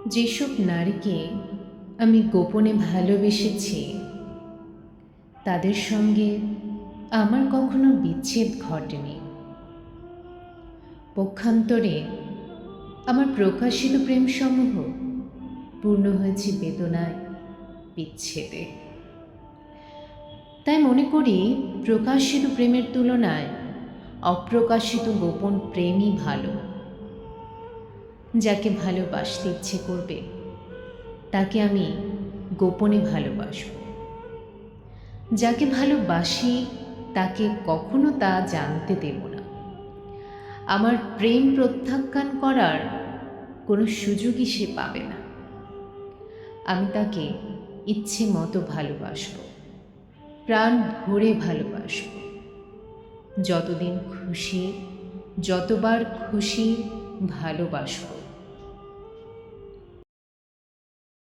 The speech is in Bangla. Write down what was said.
যেসব নারীকে আমি গোপনে ভালোবেসেছি তাদের সঙ্গে আমার কখনো বিচ্ছেদ ঘটেনি। পক্ষান্তরে আমার প্রকাশিত প্রেমসমূহ পূর্ণ হয়েছে বেদনায়, বিচ্ছেদে। তাই মনে করি প্রকাশিত প্রেমের তুলনায় অপ্রকাশিত গোপন প্রেমই ভালো। যাকে ভালোবাসতে ইচ্ছে করবে তাকে আমি গোপনে ভালোবাসব। যাকে ভালোবাসি তাকে কখনো তা জানতে দেব না। আমার প্রেম প্রত্যাখ্যান করার কোনো সুযোগই সে পাবে না। আমি তাকে ইচ্ছে মতো ভালোবাসব, প্রাণ ভরে ভালোবাসব। যতদিন খুশি, যতবার খুশি ভালোবাসব।